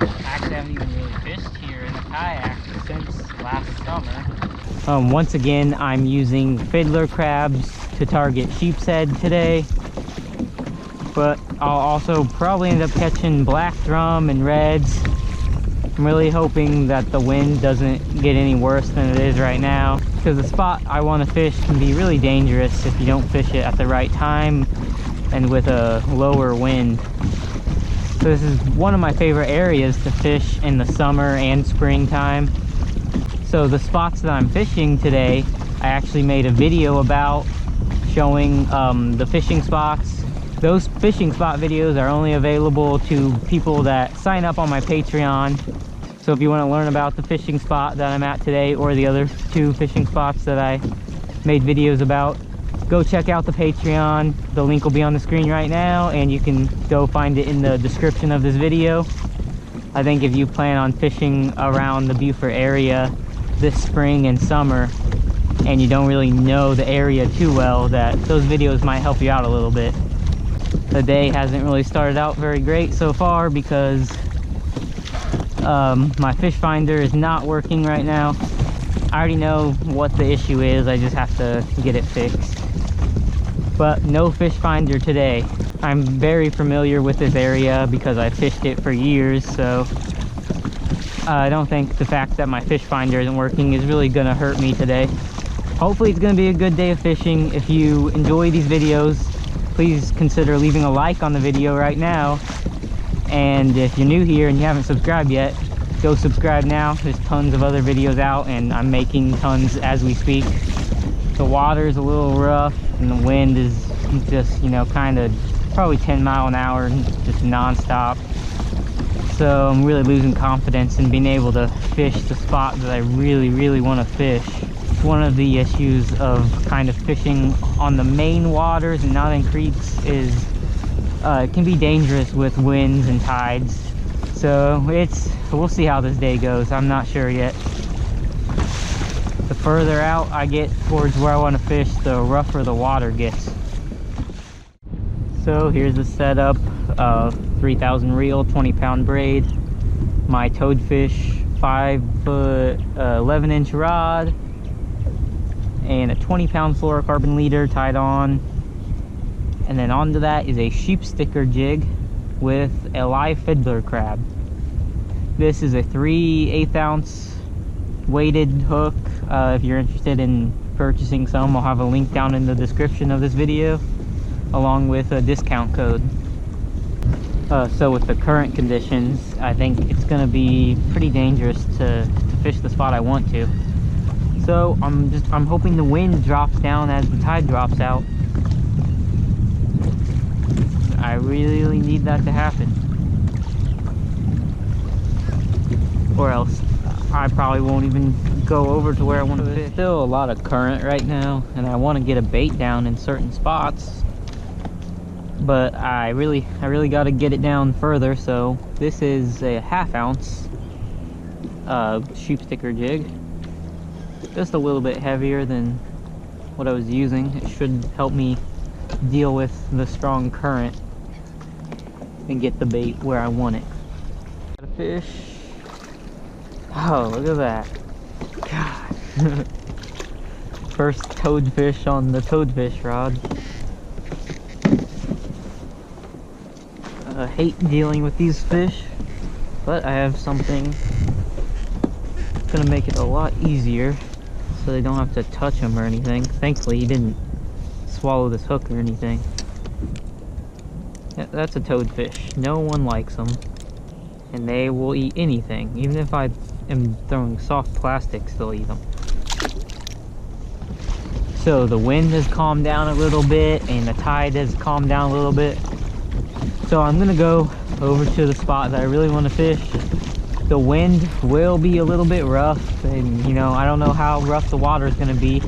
Actually, I haven't even really fished here in a kayak since last summer. Once again, I'm using fiddler crabs to target sheepshead today, but I'll also probably end up catching black drum and reds. I'm really hoping that the wind doesn't get any worse than it is right now, because the spot I want to fish can be really dangerous if you don't fish it at the right time and with a lower wind. So this is one of my favorite areas to fish in the summer and springtime. So the spots that I'm fishing today, I actually made a video about showing the fishing spots. Those fishing spot videos are only available to people that sign up on my Patreon. So if you want to learn about the fishing spot that I'm at today, or the other two fishing spots that I made videos about, go check out the Patreon. The link will be on the screen right now, and you can go find it in the description of this video. I think if you plan on fishing around the Beaufort area this spring and summer, and you don't really know the area too well, that those videos might help you out a little bit. The day hasn't really started out very great so far because my fish finder is not working right now. I already know what the issue is, I just have to get it fixed. But no fish finder today. I'm very familiar with this area because I fished it for years, so I don't think the fact that my fish finder isn't working is really gonna hurt me today. Hopefully it's gonna be a good day of fishing. If you enjoy these videos, please consider leaving a like on the video right now. And if you're new here and you haven't subscribed yet, go subscribe now. There's tons of other videos out, and I'm making tons as we speak. The water's a little rough and the wind is just, you know, kind of probably 10 mile an hour, just non-stop. So I'm really losing confidence in being able to fish the spot that I really want to fish. One of the issues of kind of fishing on the main waters and not in creeks is it can be dangerous with winds and tides. So we'll see how this day goes. I'm not sure yet. The further out I get towards where I want to fish, the rougher the water gets. So here's the setup: 3,000 reel, 20-pound braid, my toadfish 5-foot 11-inch rod, and a 20-pound fluorocarbon leader tied on. And then onto that is a sheep sticker jig with a live fiddler crab. This is a 3/8 ounce weighted hook. If you're interested in purchasing some, I'll have a link down in the description of this video, along with a discount code. So with the current conditions, I think it's going to be pretty dangerous to fish the spot I want to. So I'm hoping the wind drops down as the tide drops out. I really need that to happen, or else I probably won't even go over to where I want to fish. There's still a lot of current right now, and I want to get a bait down in certain spots, but I really got to get it down further. So this is a 1/2 ounce sheep sticker jig, just a little bit heavier than what I was using. It should help me deal with the strong current and get the bait where I want it. Got a fish. Oh, look at that. God. First toadfish on the toadfish rod. I hate dealing with these fish, but I have something that's gonna make it a lot easier so they don't have to touch them or anything. Thankfully he didn't swallow this hook or anything. Yeah, that's a toadfish. No one likes them, and they will eat anything. Even if I am throwing soft plastics, they'll eat them. So the wind has calmed down a little bit, and the tide has calmed down a little bit. So I'm gonna go over to the spot that I really want to fish. The wind will be a little bit rough, and you know, I don't know how rough the water is gonna be,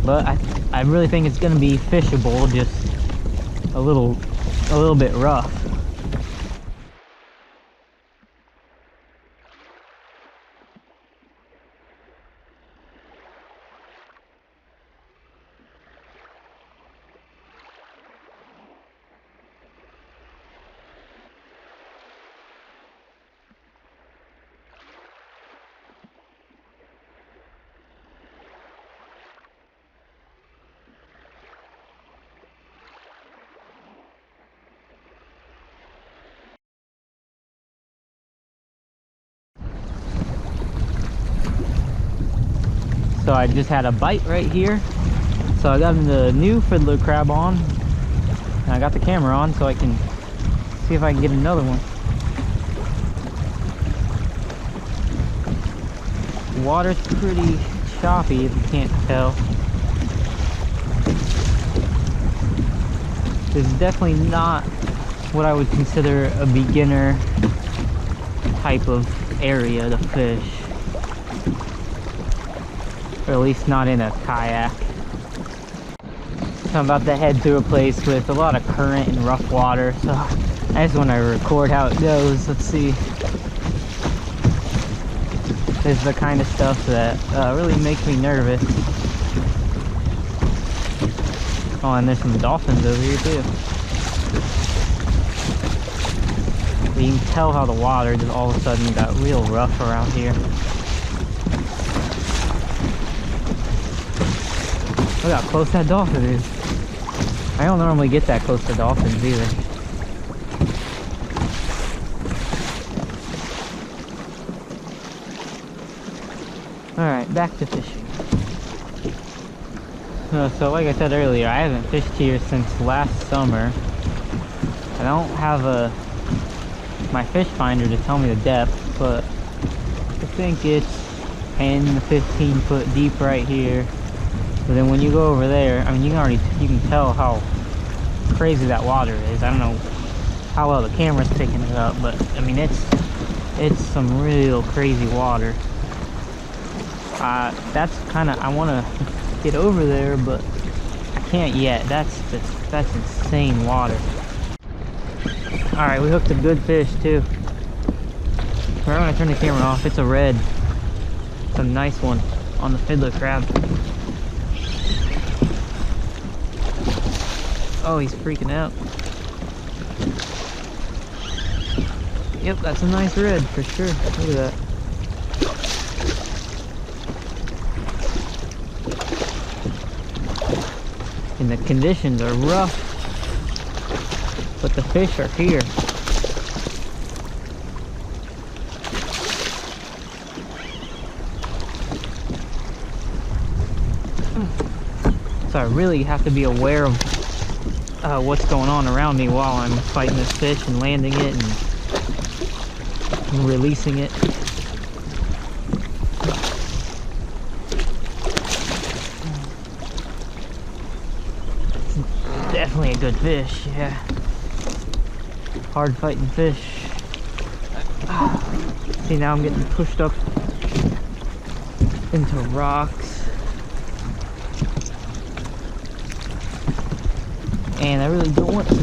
but I really think it's gonna be fishable, just a little bit rough. So I just had a bite right here. So I got the new fiddler crab on. And I got the camera on so I can see if I can get another one. The water's pretty choppy if you can't tell. This is definitely not what I would consider a beginner type of area to fish. Or at least not in a kayak. So I'm about to head to a place with a lot of current and rough water, so I just want to record how it goes. Let's see. This is the kind of stuff that really makes me nervous. Oh, and there's some dolphins over here too. But you can tell how the water just all of a sudden got real rough around here. Look how close that dolphin is. I don't normally get that close to dolphins either. Alright, back to fishing. So like I said earlier, I haven't fished here since last summer. I don't have my fish finder to tell me the depth, but I think it's 10 to 15 foot deep right here. But then when you go over there, I mean, you can tell how crazy that water is. I don't know how well the camera's picking it up, but I mean, it's some real crazy water. That's kind of, I want to get over there, but I can't yet. That's insane water. All right, we hooked a good fish too. Right when I turn the camera off, it's a red. It's a nice one on the fiddler crab. Oh, he's freaking out. Yep, that's a nice red for sure. Look at that. And the conditions are rough, but the fish are here. So I really have to be aware of what's going on around me while I'm fighting this fish and landing it and releasing it. Definitely a good fish, yeah. Hard fighting fish. See, now I'm getting pushed up into rocks. And I really don't want to be.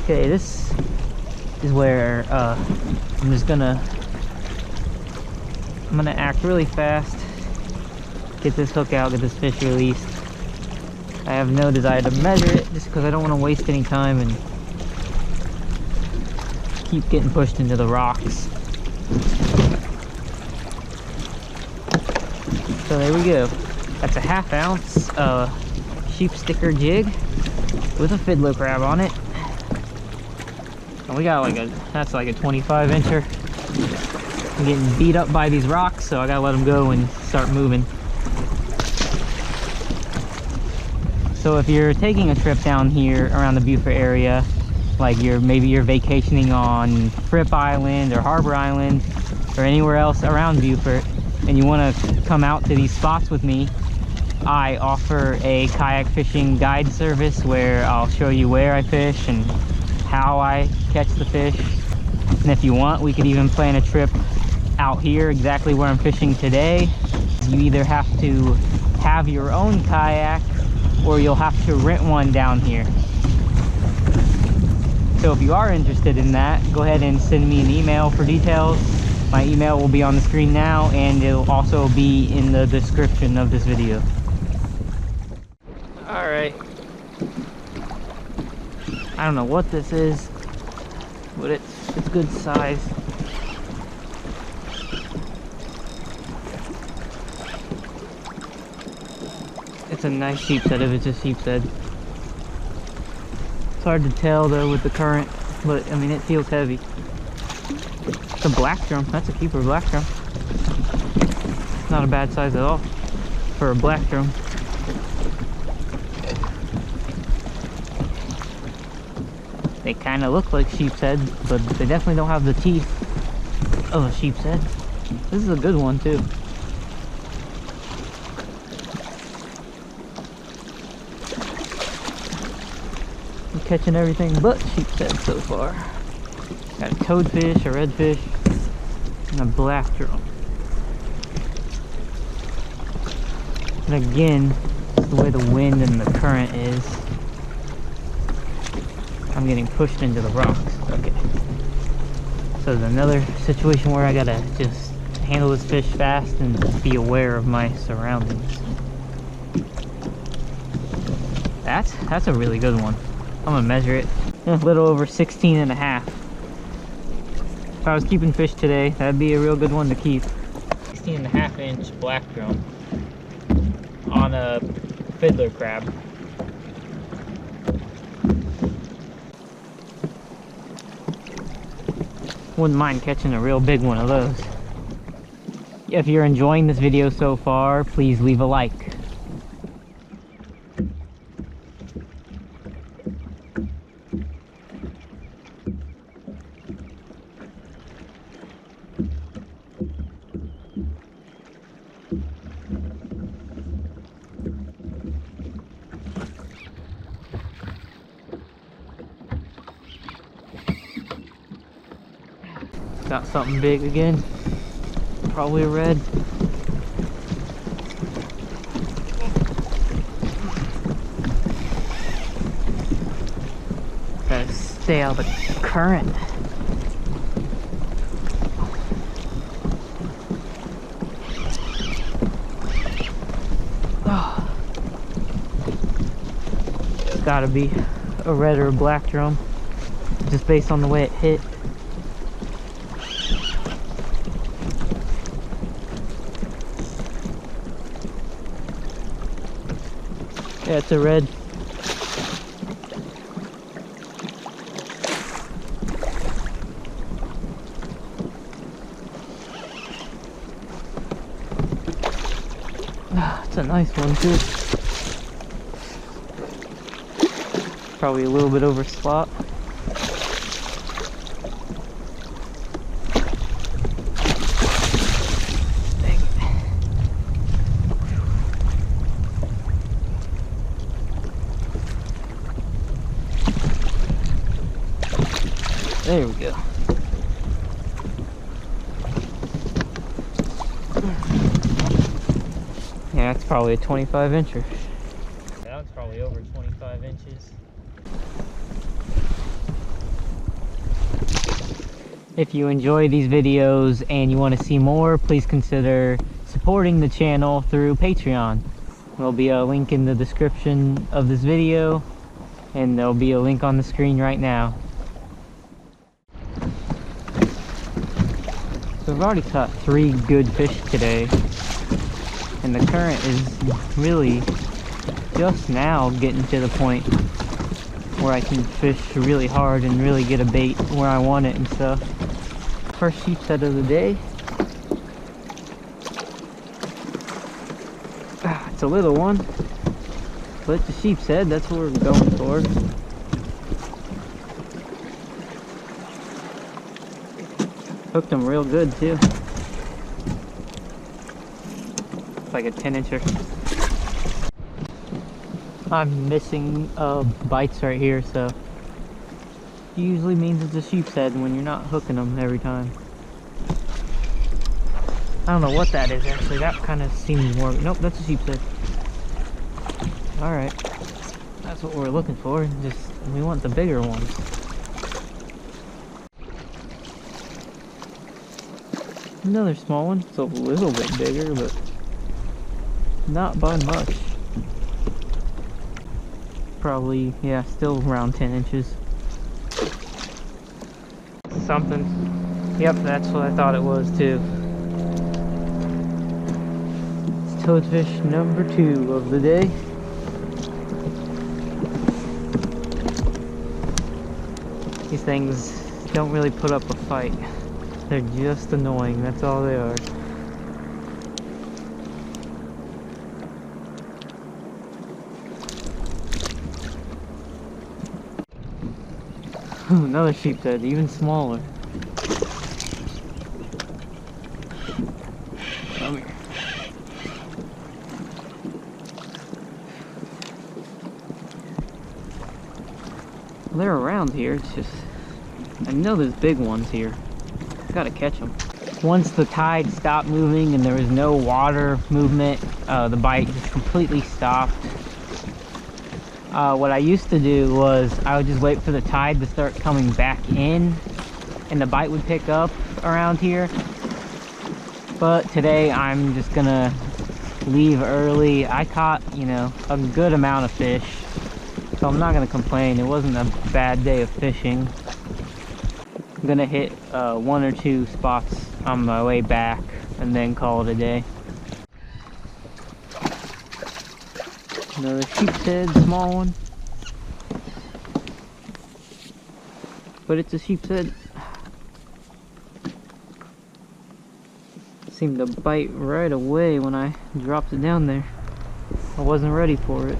Okay, this is where I'm gonna act really fast, get this hook out, get this fish released. I have no desire to measure it just because I don't want to waste any time and keep getting pushed into the rocks. So there we go. That's a 1/2 ounce sheep sticker jig with a fiddler crab on it. And we got that's like a 25 incher. I'm getting beat up by these rocks, so I gotta let them go and start moving. So if you're taking a trip down here around the Beaufort area, like maybe you're vacationing on Fripp Island or Harbor Island or anywhere else around Beaufort, and you want to come out to these spots with me, I offer a kayak fishing guide service where I'll show you where I fish and how I catch the fish. And if you want, we could even plan a trip out here exactly where I'm fishing today. You either have to have your own kayak or you'll have to rent one down here. So if you are interested in that, go ahead and send me an email for details. My email will be on the screen now, and it'll also be in the description of this video. All right. I don't know what this is, but it's good size. It's a nice sheepshead if it's a sheepshead. It's hard to tell though with the current, but I mean it feels heavy. It's a black drum. That's a keeper black drum. Not a bad size at all for a black drum. They kind of look like sheepshead, but they definitely don't have the teeth of a sheepshead. This is a good one too. I'm catching everything but sheepshead so far. Got a toadfish, a redfish, and a black drum. And again, the way the wind and the current is, I'm getting pushed into the rocks. Okay. So there's another situation where I gotta just handle this fish fast and be aware of my surroundings. That's a really good one. I'm gonna measure it. A little over 16 and a half. If I was keeping fish today, that'd be a real good one to keep. 16 and a half inch black drum on a fiddler crab. Wouldn't mind catching a real big one of those. If you're enjoying this video so far, please leave a like. Got something big again. Probably a red. Gotta stay out of the current. Oh. It's gotta be a red or a black drum, just based on the way it hit. Yeah, it's a red. It's a nice one too. Probably a little bit over slot. There we go. Yeah, that's probably a 25 incher. That's probably over 25 inches. If you enjoy these videos and you want to see more, please consider supporting the channel through Patreon. There'll be a link in the description of this video, and there'll be a link on the screen right now. So we've already caught 3 good fish today, and the current is really just now getting to the point where I can fish really hard and really get a bait where I want it and stuff. First sheepshead of the day. It's a little one, but it's a sheepshead, that's what we're going for. Hooked them real good too. It's like a 10 incher. I'm missing bites right here, so usually means it's a sheepshead when you're not hooking them every time. I don't know what that is actually. That kind of seems more. Nope, that's a sheepshead. All right, that's what we're looking for. Just we want the bigger ones. Another small one. It's a little bit bigger, but not by much. Probably, yeah, still around 10 inches. Something. Yep, that's what I thought it was too. It's toadfish number 2 of the day. These things don't really put up a fight. They're just annoying, that's all they are. Another sheepshead, even smaller. Come here. They're around here, it's just, I know there's big ones here. I gotta catch them. Once the tide stopped moving and there was no water movement, the bite just completely stopped. What I used to do was I would just wait for the tide to start coming back in and the bite would pick up around here. But today I'm just gonna leave early. I caught, you know, a good amount of fish, so I'm not gonna complain. It wasn't a bad day of fishing. I'm gonna hit 1 or 2 spots on my way back and then call it a day. Another sheepshead, small one. But it's a sheepshead. Seemed to bite right away when I dropped it down there. I wasn't ready for it.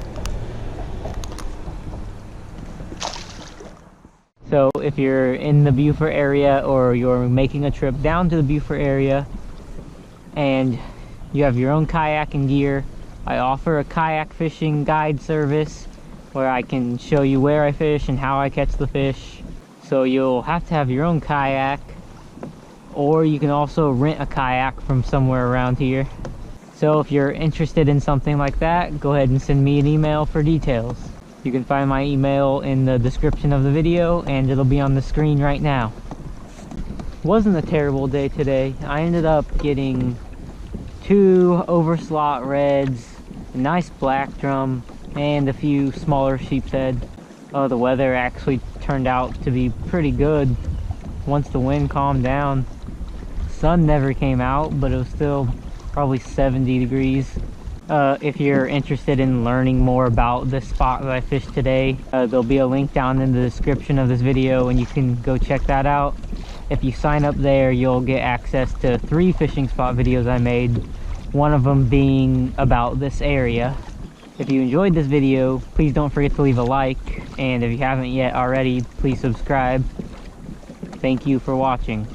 So if you're in the Beaufort area or you're making a trip down to the Beaufort area and you have your own kayak and gear, I offer a kayak fishing guide service where I can show you where I fish and how I catch the fish. So you'll have to have your own kayak, or you can also rent a kayak from somewhere around here. So if you're interested in something like that, go ahead and send me an email for details. You can find my email in the description of the video and it'll be on the screen right now. Wasn't a terrible day today. I ended up getting 2 overslot reds, a nice black drum, and a few smaller sheepshead. Oh, the weather actually turned out to be pretty good once the wind calmed down. Sun never came out, but it was still probably 70 degrees. If you're interested in learning more about this spot that I fished today, there'll be a link down in the description of this video and you can go check that out. If you sign up there, you'll get access to 3 fishing spot videos I made, one of them being about this area. If you enjoyed this video, please don't forget to leave a like, and if you haven't yet already, please subscribe. Thank you for watching.